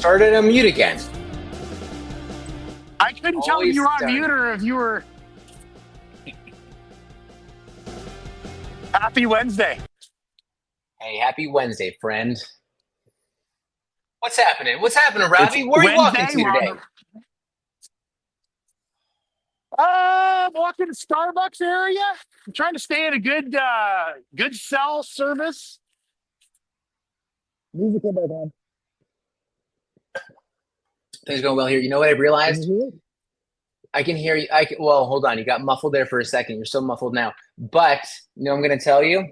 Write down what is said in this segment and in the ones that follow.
Started on mute again. I couldn't tell if you were on mute or if you were. Happy Wednesday. Hey, happy Wednesday, friend. What's happening? What's happening, Robbie? Where are you walking to today? Walking to Starbucks area. I'm trying to stay in a good cell service. Music in my phone. Things going well here. You know what I realized? I can hear you. Well, hold on. You got muffled there for a second. You're so muffled now. But you know, I'm going to tell you.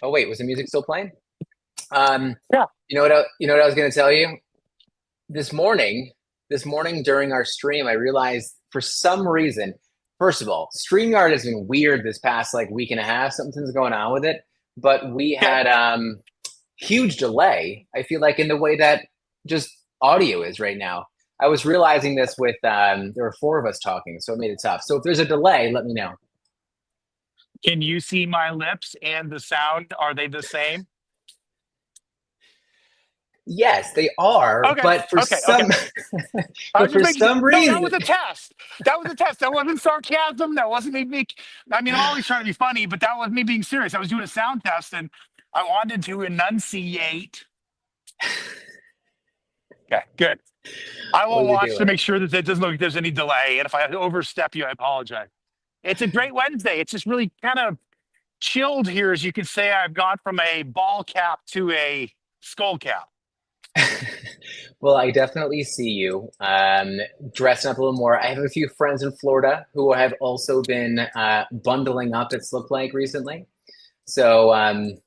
Oh wait, was the music still playing? Yeah. You know what I was going to tell you? This morning during our stream, I realized for some reason, first of all, StreamYard has been weird this past week and a half. Something's going on with it. But we had huge delay, I feel like, in the way that just audio is right now. I was realizing this with there were 4 of us talking, so it made it tough. So if there's a delay, let me know. Can you see my lips and the sound? Are they the same? Yes, they are. Okay. But for some reason, that was a test. That was a test. That wasn't sarcasm. That wasn't me. I mean, I'm always trying to be funny, but that was me being serious. I was doing a sound test and I wanted to enunciate. Okay, good. I will watch to make sure that it doesn't look like there's any delay. And if I overstep you, I apologize. It's a great Wednesday. It's just really kind of chilled here. As you can say, I've gone from a ball cap to a skull cap. Well, I definitely see you dressing up a little more. I have a few friends in Florida who have also been bundling up, it's looked like, recently. So,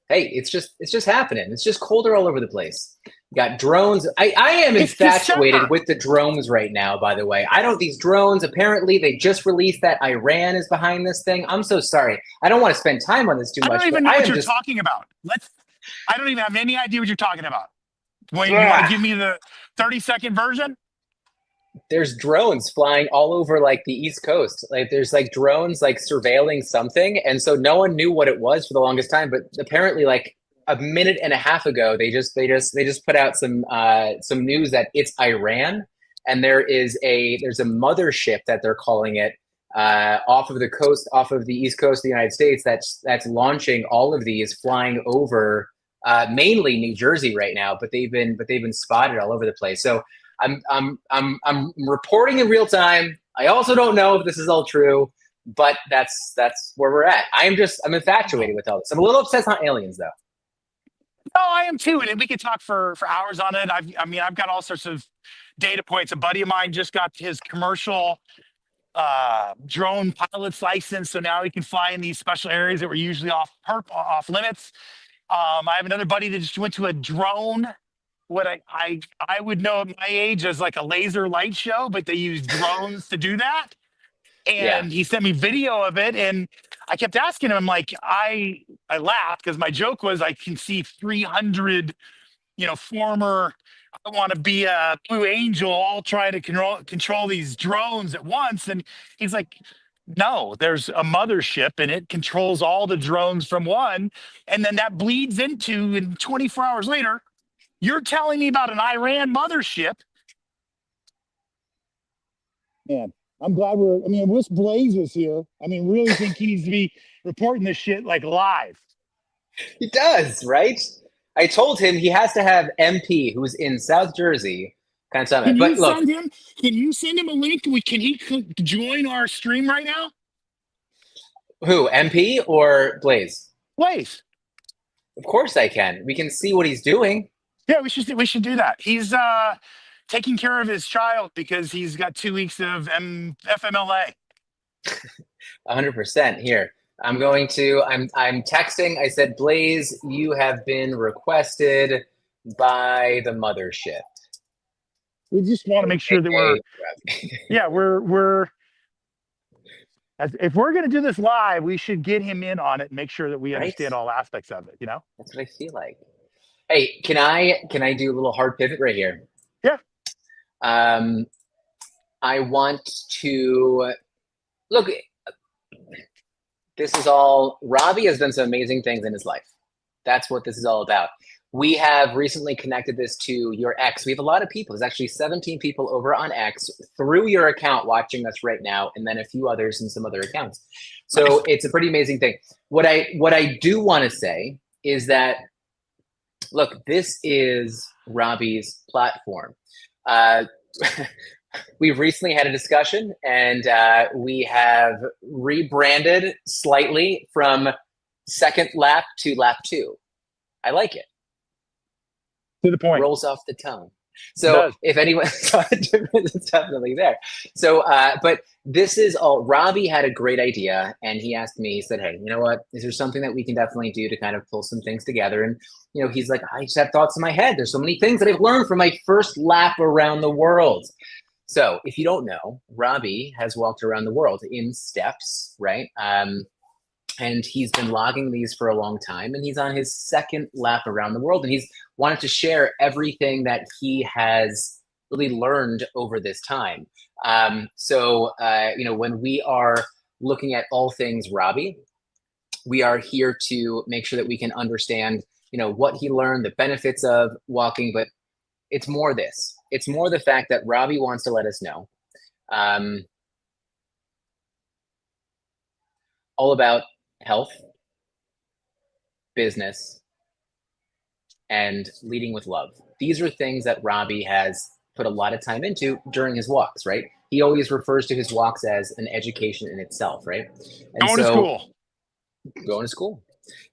hey, it's just happening. It's just colder all over the place. You got drones. I am infatuated with the drones right now, by the way. These drones, apparently, they just released that Iran is behind this thing. I'm so sorry. I don't want to spend time on this too much. I don't even know what you're talking about. I don't even have any idea what you're talking about. Wait, you want to give me the 30-second version? There's drones flying all over the East Coast. There's drones surveilling something, and so no one knew what it was for the longest time. But apparently, a minute and a half ago, they just put out some news that it's Iran, and there's a mothership that they're calling it off of the East Coast of the United States that's launching all of these, flying over mainly New Jersey right now, but they've been spotted all over the place. So I'm reporting in real time. I also don't know if this is all true, but that's where we're at. I'm infatuated with all this. I'm a little obsessed on aliens, though. No, I am too, and we could talk for hours on it. I've got all sorts of data points. A buddy of mine just got his commercial drone pilot's license, so now he can fly in these special areas that were usually off limits. I have another buddy that just went to a drone, what I would know at my age as a laser light show, but they use drones to do that. And he sent me video of it, and I kept asking him, I'm like, I laughed because my joke was I can see 300, former, I want to be a Blue Angel, all trying to control these drones at once. And he's like, no, there's a mothership and it controls all the drones from one. And then that bleeds into, and 24 hours later, you're telling me about an Iran mothership. Man, I'm glad I wish Blaze was here. Really think he needs to be reporting this shit live. He does, right? I told him he has to have MP, who's in South Jersey, kind of something. But look, can you send him a link? Can he join our stream right now? Who, MP or Blaze? Blaze. Of course I can. We can see what he's doing. Yeah, we should do that. He's taking care of his child because he's got 2 weeks of FMLA. 100% here. I'm texting. I said, Blaze, you have been requested by the mothership. We just want to make sure that we're if we're going to do this live, we should get him in on it and make sure that we understand all aspects of it. That's what I feel like. Hey, can I do a little hard pivot right here? Yeah. I want to look. This is all. Robbie has done some amazing things in his life. That's what this is all about. We have recently connected this to your X. We have a lot of people. There's actually 17 people over on X through your account watching us right now, and then a few others in some other accounts. So Nice. it's a pretty amazing thing. What I do want to say is that, look, this is Robbie's platform. We've recently had a discussion, and we have rebranded slightly from second lap to lap 2. I like it. To the point. Rolls off the tongue. So if anyone saw a difference, it's definitely there. So, but this is all, Robbie had a great idea, and he asked me, he said, hey, you know what, is there something that we can definitely do to kind of pull some things together? And, you know, he's like, I just have thoughts in my head. There's so many things that I've learned from my first lap around the world. So if you don't know, Robbie has walked around the world in steps, right? And he's been logging these for a long time, and he's on his second lap around the world, and he's wanted to share everything that he has really learned over this time. You know, when we are looking at all things Robbie, we are here to make sure that we can understand, you know, what he learned, the benefits of walking, but it's more this. It's more the fact that Robbie wants to let us know all about health, business, and leading with love. These are things that Robbie has put a lot of time into during his walks, right? He always refers to his walks as an education in itself, right? And Going to school. Going to school.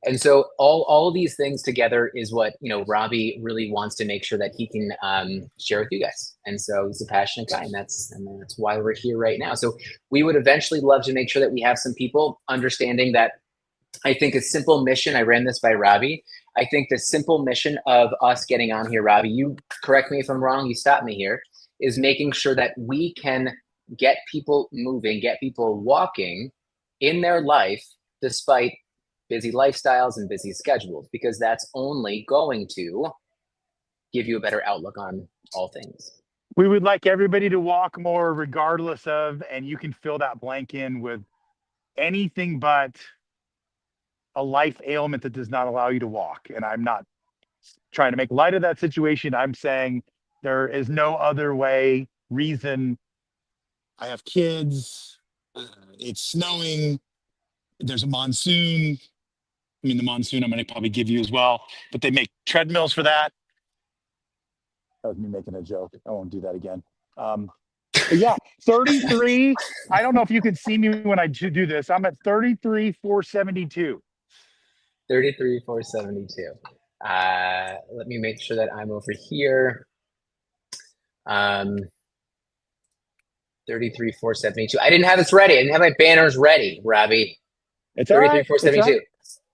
And so all of these things together is what, you know, Robbie really wants to make sure that he can share with you guys. And so he's a passionate guy, and that's why we're here right now. So we would eventually love to make sure that we have some people understanding that. I think a simple mission, I ran this by Robbie. I think the simple mission of us getting on here, Robbie, you correct me if I'm wrong, you stop me here, is making sure that we can get people moving, get people walking in their life despite busy lifestyles and busy schedules, because that's only going to give you a better outlook on all things. We would like everybody to walk more regardless of, and you can fill that blank in with anything but a life ailment that does not allow you to walk. And I'm not trying to make light of that situation. I'm saying there is no other way, reason. I have kids. It's snowing. There's a monsoon. I mean, the monsoon I'm going to probably give you as well, but they make treadmills for that. That was me making a joke. I won't do that again. But yeah, 33. I don't know if you can see me when I do this. I'm at 33,472. 33,472. Let me make sure that I'm over here. 33,472. I didn't have this ready. I didn't have my banners ready, Robbie. It's 33,472. Right.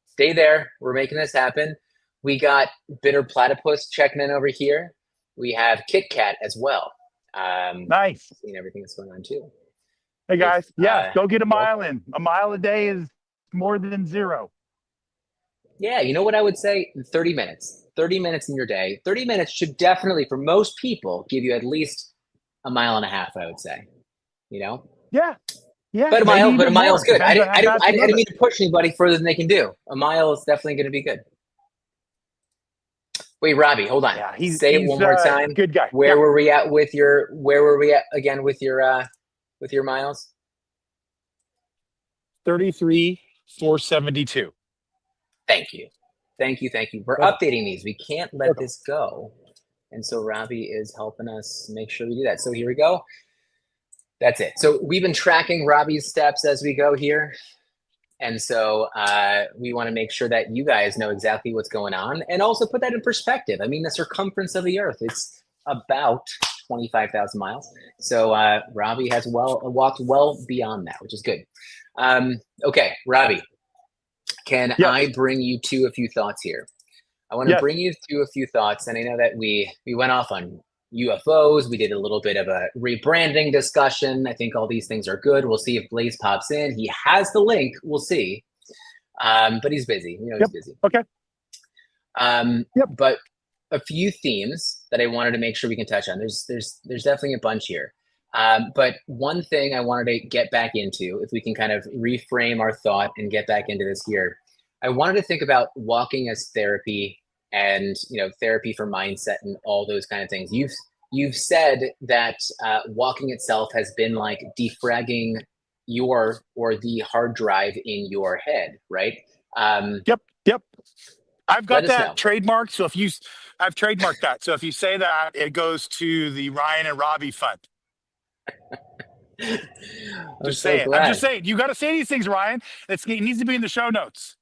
Stay there. We're making this happen. We got Bitter Platypus checking in over here. We have Kit Kat as well. Nice. Seeing everything that's going on too. Hey guys, go get a mile in. A mile a day is more than 0. Yeah, you know what I would say? 30 minutes. 30 minutes in your day. 30 minutes should definitely, for most people, give you at least a mile and a half, I would say. You know? Yeah. Yeah. But a mile is good. I didn't mean to push anybody further than they can do. A mile is definitely going to be good. Wait, Robbie, hold on. Yeah, say it one more time. Good guy. Where were we at with your again with your miles? 33,472. Thank you. We're updating these. We can't let this go. And so Robbie is helping us make sure we do that. So here we go. That's it. So we've been tracking Robbie's steps as we go here. And so we want to make sure that you guys know exactly what's going on and also put that in perspective. I mean, the circumference of the earth, it's about 25,000 miles. So Robbie has walked well beyond that, which is good. Okay, Robbie, can I bring you to a few thoughts here? I want to bring you to a few thoughts. And I know that we went off on UFOs. We did a little bit of a rebranding discussion. I think all these things are good. We'll see if Blaze pops in. He has the link. We'll see. But he's busy. You know, he's busy. Okay. But a few themes that I wanted to make sure we can touch on. There's definitely a bunch here. But one thing I wanted to get back into, if we can kind of reframe our thought and get back into this here, I wanted to think about walking as therapy and therapy for mindset and all those kind of things. You've said that walking itself has been like defragging your or the hard drive in your head, right? Um, Yep. Yep. I've Let got us that know. trademarked. So I've trademarked that. So if you say that, it goes to the Ryan and Robbie fund. I'm Just so saying. I'm just glad saying. You got to say these things, Ryan. It needs to be in the show notes.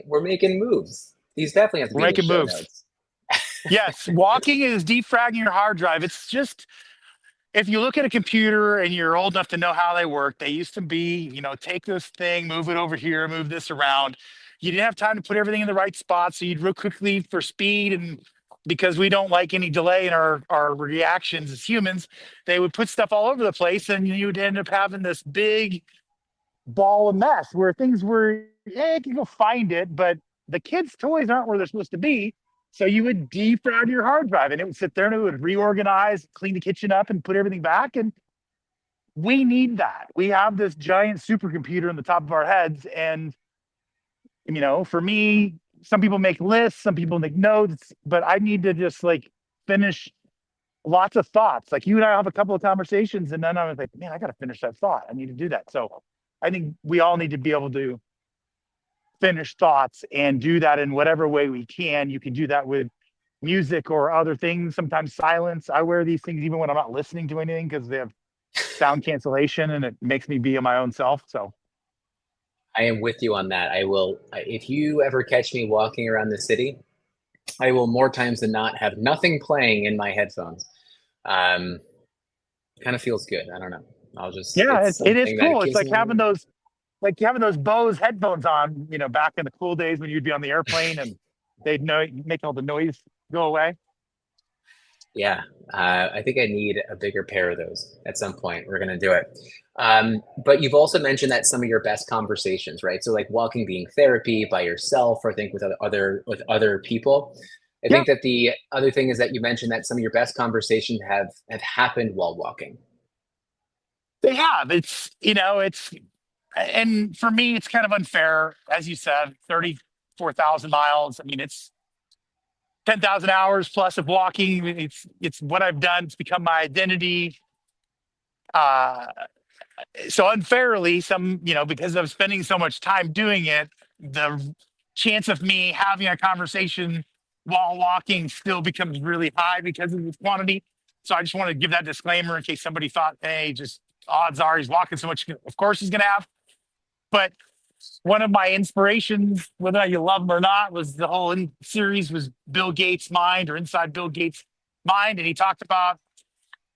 we're making moves. These definitely have to We're be in the making show moves. notes. Yes, walking is defragging your hard drive. It's just if you look at a computer and you're old enough to know how they work, they used to be, take this thing, move it over here, move this around. You didn't have time to put everything in the right spot. So you'd real quickly for speed and because we don't like any delay in our reactions as humans, they would put stuff all over the place and you would end up having this big ball of mess where things were, yeah, you can go find it, but the kids' toys aren't where they're supposed to be. So you would defrag your hard drive and it would sit there and it would reorganize, clean the kitchen up and put everything back. And we need that. We have this giant supercomputer in the top of our heads. And, for me, some people make lists, some people make notes, but I need to just like finish lots of thoughts. Like you and I have a couple of conversations, and then I was like, man, I got to finish that thought. I need to do that. So I think we all need to be able to finish thoughts and do that in whatever way we can. You can do that with music or other things, sometimes silence. I wear these things even when I'm not listening to anything because they have sound cancellation and it makes me be my own self. So I am with you on that. I will, if you ever catch me walking around the city, I will more times than not have nothing playing in my headphones. Um, Kind of feels good. I don't know. yeah, It's it is something that cool. It's gives like me. having those Bose headphones on, back in the cool days when you'd be on the airplane and they'd know make all the noise go away. Yeah, I think I need a bigger pair of those at some point. We're gonna do it. But you've also mentioned that some of your best conversations, right? So like walking being therapy by yourself, or I think with other people. I Yeah, think that the other thing is that you mentioned that some of your best conversations have happened while walking. they have. It's and for me, it's kind of unfair, as you said, 34,000 miles. I mean, it's 10,000 hours plus of walking. It's what I've done. It's become my identity. Uh, so unfairly, because I'm spending so much time doing it, the chance of me having a conversation while walking still becomes really high because of the quantity. So I just want to give that disclaimer in case somebody thought, hey, just odds are he's walking so much. Of course he's going to have. But one of my inspirations, whether you love him or not, was the whole series was Bill Gates' mind or Inside Bill Gates' mind. And he talked about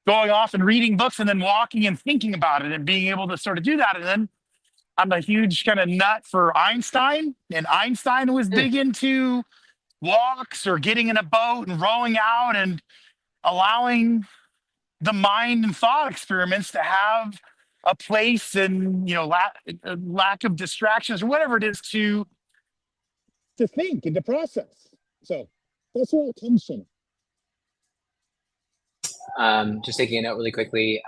going off and reading books and then walking and thinking about it and being able to sort of do that. And then I'm a huge kind of nut for Einstein, and Einstein was Hmm. big into walks or getting in a boat and rowing out and allowing the mind and thought experiments to have a place and lack of distractions or whatever it is to think and to process. So that's where it comes from. Just taking a note really quickly.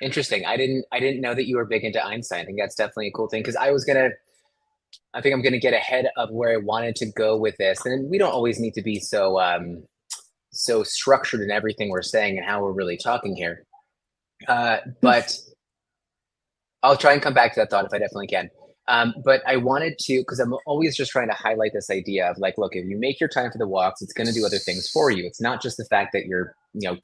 Interesting. I didn't know that you were big into Einstein. I think that's definitely a cool thing because I think I'm gonna get ahead of where I wanted to go with this. And we don't always need to be so structured in everything we're saying and how we're really talking here. But I'll try and come back to that thought if I definitely can. But I wanted to, because I'm always just trying to highlight this idea of like, look, if you make your time for the walks, it's going to do other things for you. It's not just the fact that you're,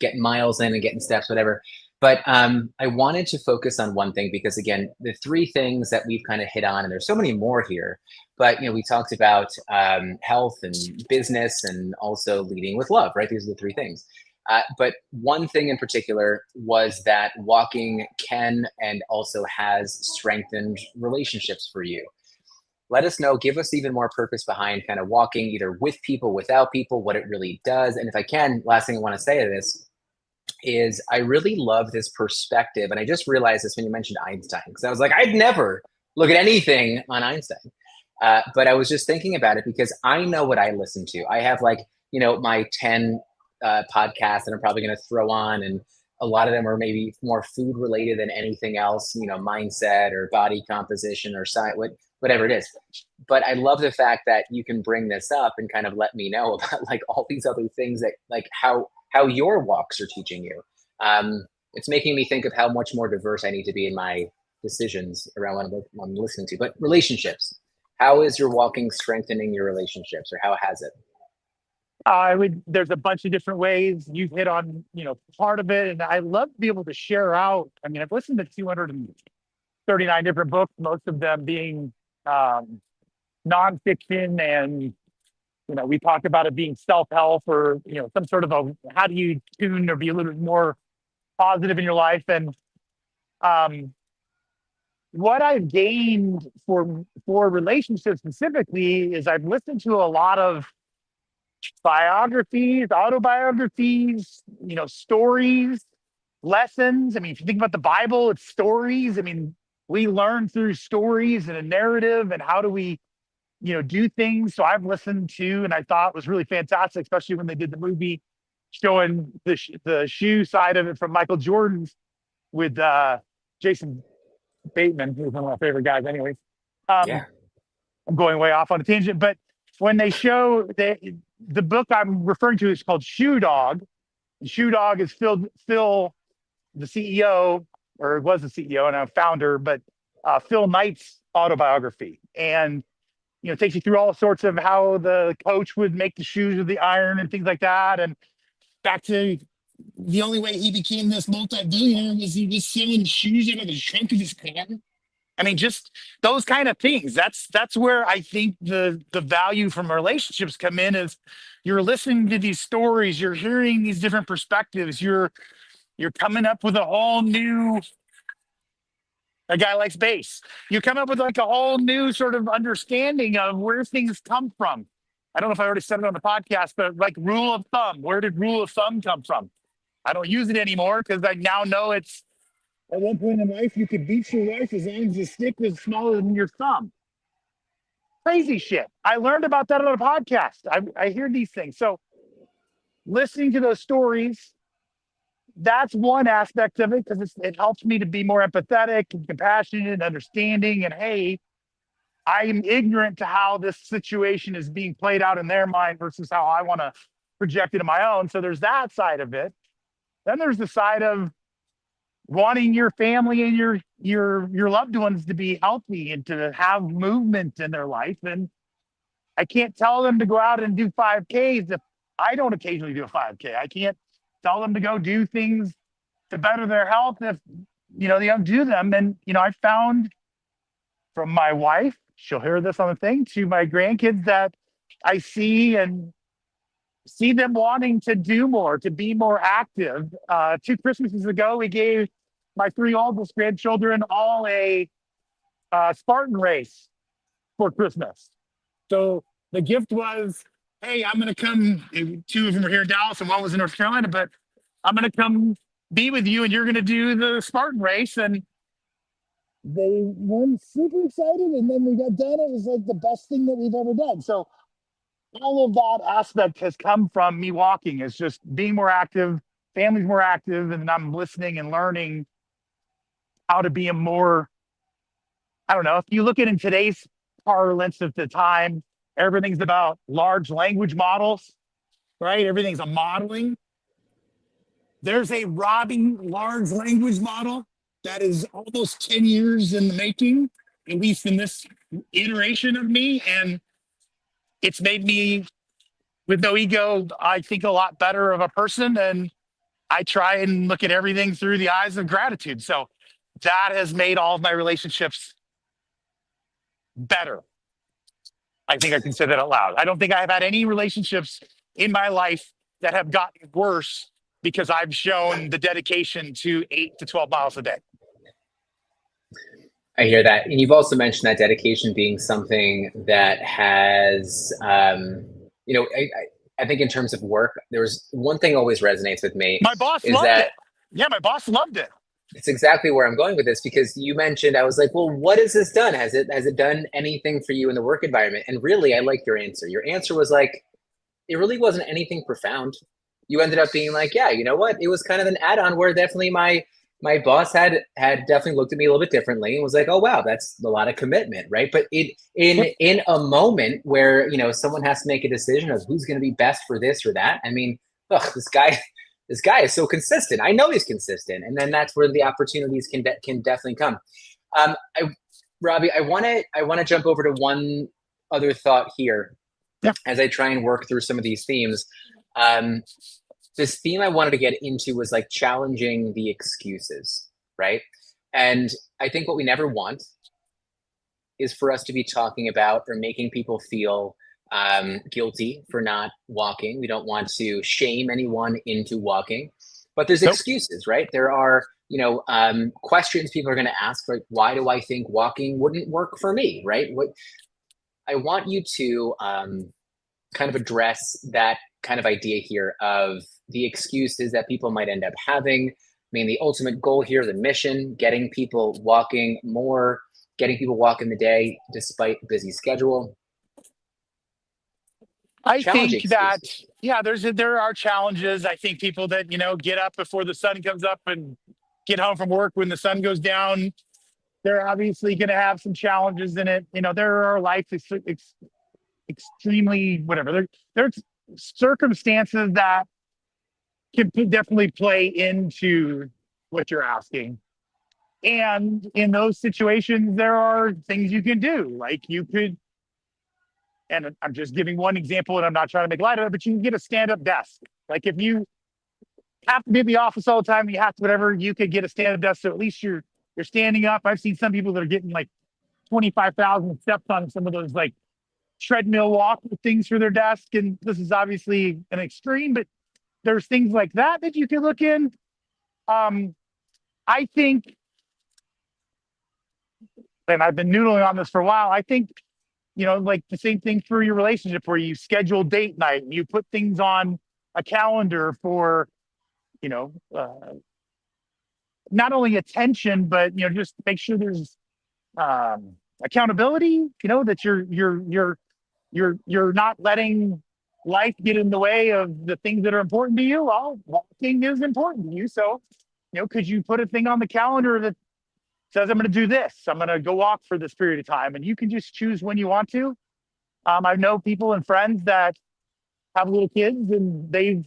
getting miles in and getting steps, whatever. But I wanted to focus on one thing because, again, the three things that we've kind of hit on, and there's so many more here, but, we talked about health and business and also leading with love, right? These are the three things. But one thing in particular was that walking can and also has strengthened relationships for you. Let us know, give us even more purpose behind kind of walking either with people, without people, what it really does. And if I can, last thing I want to say to this is I really love this perspective. And I just realized this when you mentioned Einstein, because I was like, I'd never look at anything on Einstein. But I was just thinking about it because I know what I listen to. I have like, my 10 podcasts that I'm probably going to throw on. And a lot of them are maybe more food related than anything else, mindset or body composition or science, whatever it is. But I love the fact that you can bring this up and kind of let me know about like all these other things that like how your walks are teaching you. It's making me think of how much more diverse I need to be in my decisions around what I'm listening to. But relationships, how is your walking strengthening your relationships, or how has it? There's a bunch of different ways you've hit on, part of it. And I love to be able to share out. I mean, I've listened to 239 different books, most of them being um, nonfiction. And, we talk about it being self-help or, some sort of how do you tune or be a little bit more positive in your life. And um, what I've gained for relationships specifically is I've listened to a lot of biographies, autobiographies, stories, lessons. I mean, if you think about the Bible, it's stories. I mean, we learn through stories and a narrative, and how do we, do things. So I've listened to, and I thought was really fantastic, especially when they did the movie showing the shoe side of it from Michael Jordan's with Jason Bateman, who's one of my favorite guys, anyways. Yeah. I'm going way off on a tangent, but when they show the book I'm referring to is called Shoe Dog. Shoe Dog is Phil, the CEO, or was the CEO and a founder, but Phil Knight's autobiography, and it takes you through all sorts of how the coach would make the shoes with the iron and things like that, and back to the only way he became this multi-billionaire was he was selling shoes out of the trunk of his car. I mean, just those kind of things. That's where I think the value from relationships come in is you're listening to these stories, you're hearing these different perspectives, you're coming up with a whole new a guy likes bass. You come up with like a whole new sort of understanding of where things come from. I don't know if I already said it on the podcast, but like rule of thumb, where did rule of thumb come from? I don't use it anymore because I now know it's at one point in life, you could beat your wife as long as the stick was smaller than your thumb. Crazy shit. I learned about that on a podcast. I hear these things. So listening to those stories, that's one aspect of it because it helps me to be more empathetic and compassionate and understanding. And hey, I'm ignorant to how this situation is being played out in their mind versus how I want to project it in my own. So there's that side of it. Then there's the side of wanting your family and your loved ones to be healthy and to have movement in their life. And I can't tell them to go out and do 5Ks if I don't occasionally do a 5K. I can't tell them to go do things to better their health if they don't do them. And I found from my wife, she'll hear this on the thing, to my grandkids that I see them wanting to do more, to be more active. 2 Christmases ago, we gave my 3 oldest grandchildren all a Spartan race for Christmas. So the gift was, hey, I'm going to come. 2 of them were here in Dallas and one was in North Carolina, but I'm going to come be with you and you're going to do the Spartan race. And they weren't super excited. And then we got done. It was like the best thing that we've ever done. So all of that aspect has come from me walking. It's just being more active, family's more active, and I'm listening and learning how to be a more, I don't know, if you look at in today's parlance of the time, everything's about large language models, right? Everything's a modeling. There's a Robbie large language model that is almost 10 years in the making, at least in this iteration of me. And it's made me, with no ego, I think a lot better of a person. And I try and look at everything through the eyes of gratitude. So that has made all of my relationships better. I think I can say that out loud. I don't think I've had any relationships in my life that have gotten worse because I've shown the dedication to 8 to 12 miles a day. I hear that. And you've also mentioned that dedication being something that has, I think in terms of work, there's one thing always resonates with me. My boss loved it. Yeah, my boss loved it. It's exactly where I'm going with this because you mentioned, I was like, well, what has this done? Has it done anything for you in the work environment? And really, I like your answer. Your answer was like, it really wasn't anything profound. You ended up being like, yeah, you know what? It was kind of an add-on where definitely my my boss had definitely looked at me a little bit differently and was like, "Oh wow, that's a lot of commitment, right?" But Yep. in a moment where someone has to make a decision of who's going to be best for this or that. I mean, ugh, this guy is so consistent. I know he's consistent, and then that's where the opportunities can definitely come. I Robbie, I want to jump over to one other thought here Yeah. as I try and work through some of these themes. Um, this theme I wanted to get into was like challenging the excuses, right? And I think what we never want is for us to be talking about or making people feel guilty for not walking. We don't want to shame anyone into walking, but there's Nope. excuses, right? There are, questions people are going to ask, like, why do I think walking wouldn't work for me, right? What I want you to kind of address that kind of idea here of the excuses that people might end up having. I mean, the ultimate goal here, the mission, getting people walking more, getting people walking the day despite a busy schedule. I Challenge think that, excuses. yeah, there are challenges. I think people that, get up before the sun comes up and get home from work when the sun goes down, they're obviously going to have some challenges in it. There are extremely whatever. There's circumstances that can definitely play into what you're asking. And in those situations, there are things you can do. Like you could, and I'm just giving one example and I'm not trying to make light of it, but you can get a stand-up desk. Like if you have to be in the office all the time, you have to whatever, you could get a stand-up desk. So at least you're standing up. I've seen some people that are getting like 25,000 steps on some of those like treadmill walk things for their desk. And this is obviously an extreme, but there's things like that you can look in. I think, and I've been noodling on this for a while, I think, like the same thing for your relationship where you schedule date night and you put things on a calendar for, you know, uh, not only attention, but, just make sure there's accountability, that you're not letting life get in the way of the things that are important to you. Well, walking is important to you. So, could you put a thing on the calendar that says, I'm going to do this. I'm going to go walk for this period of time. And you can just choose when you want to. I know people and friends that have little kids and they've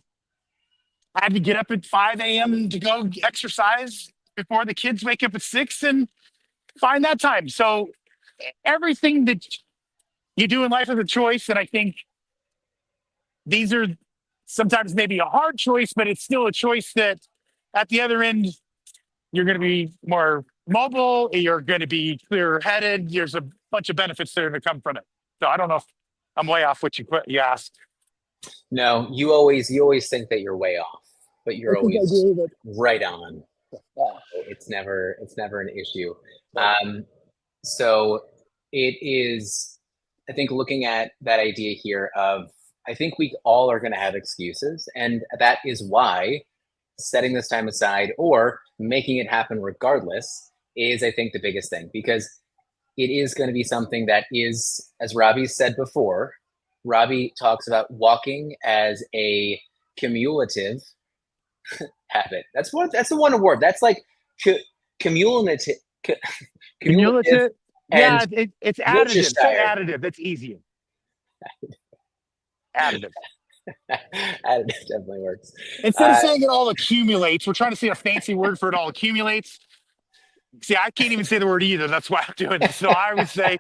had to get up at 5 a.m. to go exercise before the kids wake up at 6 and find that time. So everything that you do in life is a choice. And I think these are sometimes maybe a hard choice, but it's still a choice that at the other end, you're going to be more mobile, you're going to be clear headed. There's a bunch of benefits that are going to come from it. So I don't know if I'm way off what you asked. No, you always think that you're way off, but I you're think I always do, but right on. yeah. It's never an issue. Right. So it is, I think, looking at that idea here of, I think we all are going to have excuses, and that is why setting this time aside or making it happen regardless is, I think, the biggest thing, because it is going to be something that is, as Robbie said before, Robbie talks about walking as a cumulative habit. That's the one word. That's like cumulative, cumulative Cumulative. and Yeah, it's additive. Say Worcestershire. additive. That's easier. Additive. Additive definitely works. Instead of Uh, saying it all accumulates, we're trying to say a fancy word for it all accumulates. See, I can't even say the word either. That's why I'm doing this. So I would say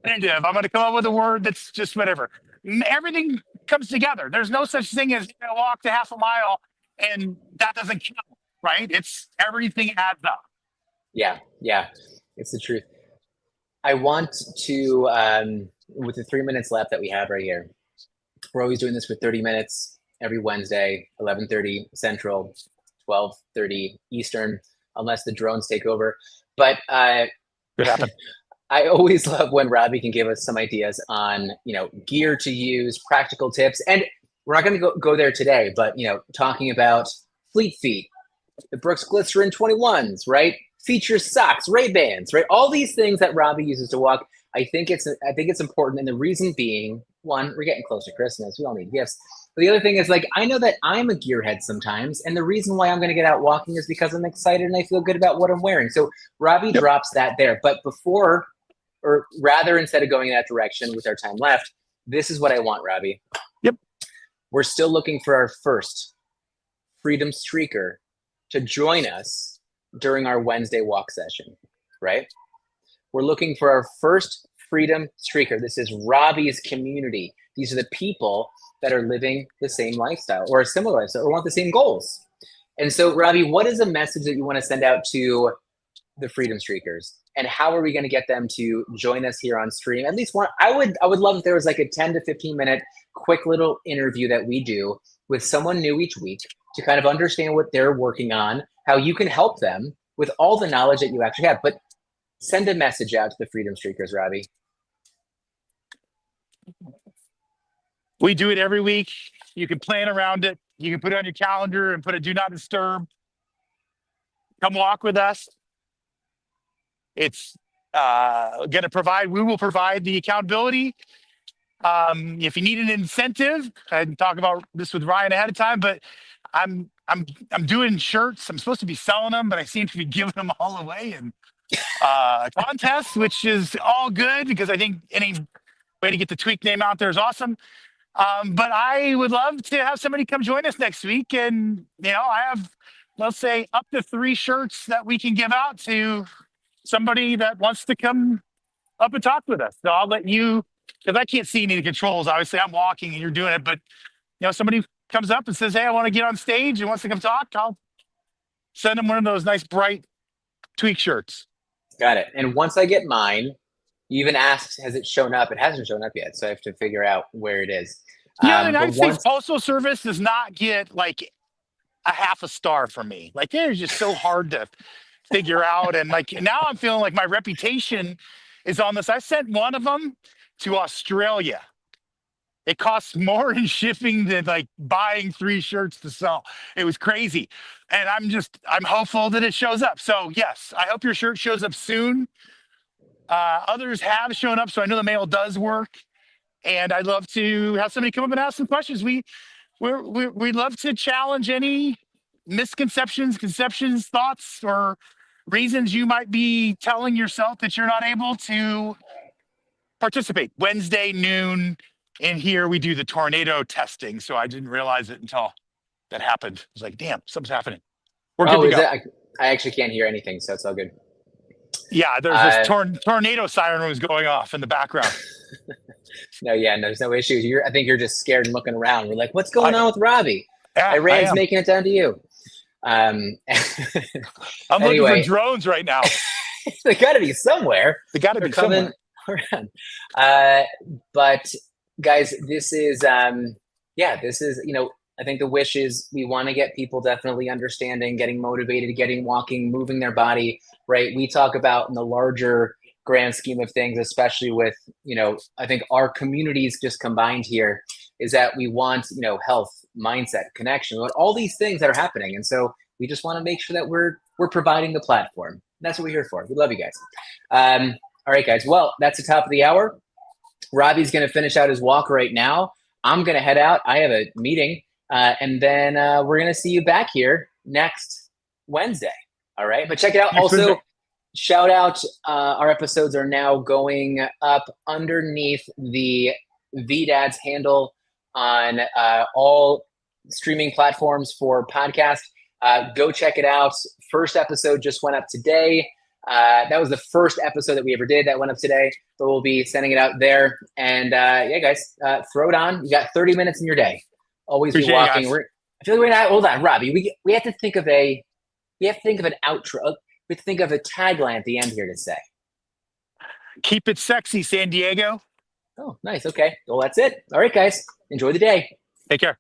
additive. I'm going to come up with a word that's just whatever. Everything comes together. There's no such thing as walk to half a mile and that doesn't count, right? It's everything adds up. yeah, it's the truth. I want to, with the 3 minutes left that we have right here, we're always doing this for 30 minutes every Wednesday, 11:30 Central, 12:30 Eastern, unless the drones take over. But Could happen. I always love when Robbie can give us some ideas on, gear to use, practical tips. And we're not going to go there today, but, talking about Fleet Feet, the Brooks Glycerin 21s, right? Feature socks, Ray-Bans, right? All these things that Robbie uses to walk. I think it's important. And the reason being one, we're getting close to Christmas. We all need gifts. But the other thing is, like, I know that I'm a gearhead sometimes, and the reason why I'm going to get out walking is because I'm excited and I feel good about what I'm wearing. So Robbie Yep. drops that there. But before, or rather, instead of going in that direction with our time left, this is what I want, Robbie. Yep. We're still looking for our first Freedom Streaker to join us during our Wednesday walk session, right? We're looking for our first Freedom Streaker. This is Robbie's community. These are the people that are living the same lifestyle or a similar lifestyle or want the same goals. And so, Robbie, what is a message that you want to send out to the Freedom Streakers? And how are we going to get them to join us here on stream? At least one. I would love if there was like a 10 to 15 minute quick little interview that we do with someone new each week to kind of understand what they're working on, how you can help them with all the knowledge that you actually have. But send a message out to the Freedom Streakers, Robbie. We do it every week. You can plan around it. You can put it on your calendar and put a do not disturb. Come walk with us. It's going to provide, we will provide the accountability. If you need an incentive, I can talk about this with Ryan ahead of time, but I'm doing shirts. I'm supposed to be selling them, but I seem to be giving them all away in contests, which is all good because I think any way to get the Tweak name out there is awesome. But I would love to have somebody come join us next week. And, you know, I have, let's say, up to 3 shirts that we can give out to somebody that wants to come up and talk with us. So I'll let you, because I can't see any of the controls. Obviously, I'm walking and you're doing it. But, you know, somebody comes up and says, hey, I want to get on stage and wants to come talk, I'll send them one of those nice, bright Tweak shirts. Got it. And once I get mine, you even asked, has it shown up? It hasn't shown up yet, so I have to figure out where it is. Yeah, the United States Postal Service does not get like a half a star from me. Like they're just so hard to figure out. And like now I'm feeling like my reputation is on this. I sent one of them to Australia. It costs more in shipping than like buying 3 shirts to sell. It was crazy. And I'm hopeful that it shows up. So yes, I hope your shirt shows up soon. Others have shown up, so I know the mail does work. And I'd love to have somebody come up and ask some questions. We love to challenge any misconceptions, conceptions, thoughts, or reasons you might be telling yourself that you're not able to participate. Wednesday noon in here, we do the tornado testing. So I didn't realize it until that happened. I was like, damn, something's happening. We're good to go. I actually can't hear anything, so it's all good. Yeah, there's this tornado siren was going off in the background. No, there's no issues. I think you're just scared and looking around. We're like, what's going on with Robbie? Yeah, Iran's making it down to you. I'm looking for drones right now. They got to be somewhere. They got to be somewhere. Around. But guys, this is, you know, I think the wish is we want to get people definitely understanding, getting motivated, getting walking, moving their body, right? We talk about in the larger grand scheme of things, especially with, you know, I think our communities just combined here is that we want, you know, health, mindset, connection, all these things that are happening. And so we just want to make sure that we're providing the platform. That's what we're here for. We love you guys. All right, guys. Well, that's the top of the hour. Robbie's going to finish out his walk right now. I'm going to head out. I have a meeting. And then we're going to see you back here next Wednesday. All right. But check it out. Also, shout out. Our episodes are now going up underneath the VDAD's handle on all streaming platforms for podcast. Go check it out. First episode just went up today. That was the first episode that we ever did that went up today. So we'll be sending it out there. And yeah, guys, throw it on. You got 30 minutes in your day. Always be walking. I feel like we're not. Hold on, Robbie. We have to think of an outro. We have to think of a tagline at the end here to say. Keep it sexy, San Diego. Oh, nice. Okay. Well, that's it. All right, guys. Enjoy the day. Take care.